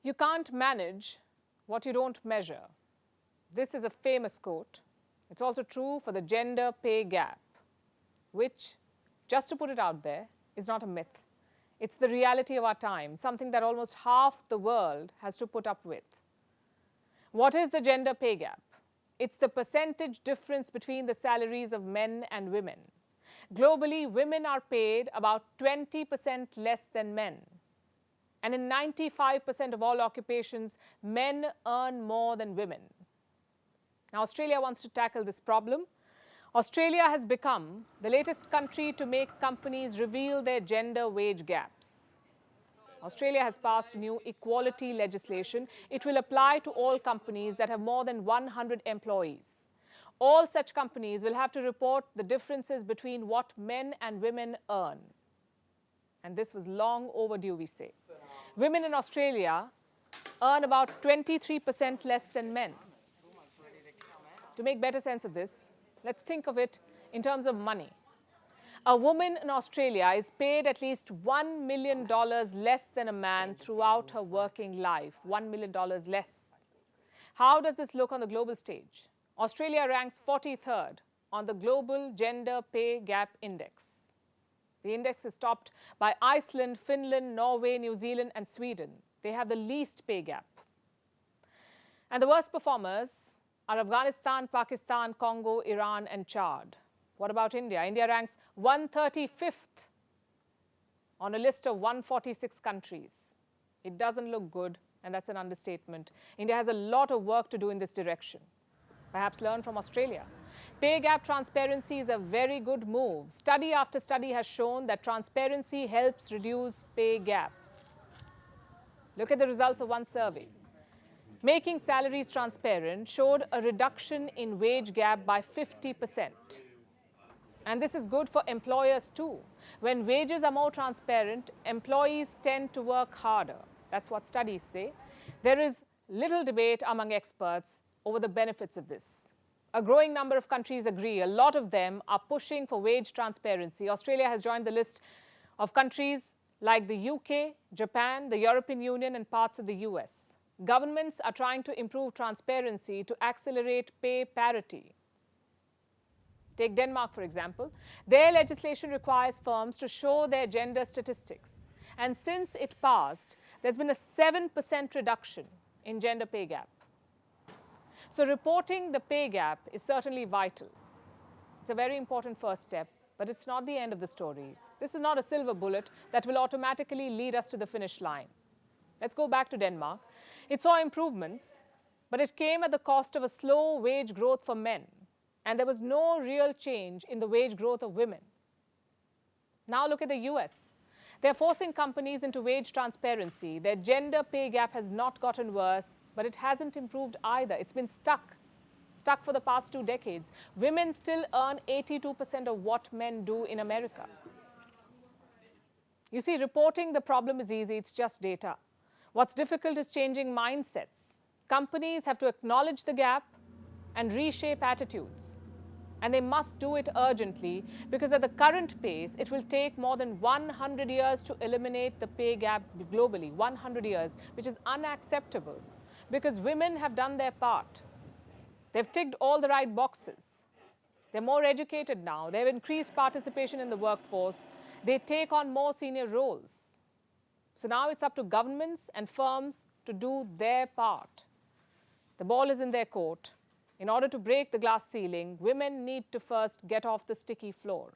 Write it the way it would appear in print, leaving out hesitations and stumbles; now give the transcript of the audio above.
You can't manage what you don't measure. This is a famous quote. It's also true for the gender pay gap, which, just to put it out there, is not a myth. It's the reality of our time, something that almost half the world has to put up with. What is the gender pay gap? It's the percentage difference between the salaries of men and women. Globally, women are paid about 20% less than men. And in 95% of all occupations, men earn more than women. Now, Australia wants to tackle this problem. Australia has become the latest country to make companies reveal their gender wage gaps. Australia has passed new equality legislation. It will apply to all companies that have more than 100 employees. All such companies will have to report the differences between what men and women earn. And this was long overdue, we say. Women in Australia earn about 23% less than men. To make better sense of this, let's think of it in terms of money. A woman in Australia is paid at least $1 million less than a man throughout her working life. $1 million less. How does this look on the global stage? Australia ranks 43rd on the Global Gender Pay Gap Index. The index is topped by Iceland, Finland, Norway, New Zealand, and Sweden. They have the least pay gap. And the worst performers are Afghanistan, Pakistan, Congo, Iran, and Chad. What about India? India ranks 135th on a list of 146 countries. It doesn't look good, and that's an understatement. India has a lot of work to do in this direction. Perhaps learn from Australia. Pay gap transparency is a very good move. Study after study has shown that transparency helps reduce pay gap. Look at the results of one survey. Making salaries transparent showed a reduction in wage gap by 50%. And this is good for employers too. When wages are more transparent, employees tend to work harder. That's what studies say. There is little debate among experts over the benefits of this. A growing number of countries agree. A lot of them are pushing for wage transparency. Australia has joined the list of countries like the UK, Japan, the European Union, and parts of the US. Governments are trying to improve transparency to accelerate pay parity. Take Denmark, for example. Their legislation requires firms to show their gender statistics. And since it passed, there's been a 7% reduction in gender pay gap. So reporting the pay gap is certainly vital. It's a very important first step, but it's not the end of the story. This is not a silver bullet that will automatically lead us to the finish line. Let's go back to Denmark. It saw improvements, but it came at the cost of a slow wage growth for men. And there was no real change in the wage growth of women. Now look at the US. They're forcing companies into wage transparency. Their gender pay gap has not gotten worse, but it hasn't improved either. It's been stuck for the past 2 decades. Women still earn 82% of what men do in America. You see, reporting the problem is easy, it's just data. What's difficult is changing mindsets. Companies have to acknowledge the gap and reshape attitudes. And they must do it urgently because at the current pace, it will take more than 100 years to eliminate the pay gap globally. 100 years, which is unacceptable because women have done their part. They've ticked all the right boxes. They're more educated now. They've increased participation in the workforce. They take on more senior roles. So now it's up to governments and firms to do their part. The ball is in their court. In order to break the glass ceiling, women need to first get off the sticky floor.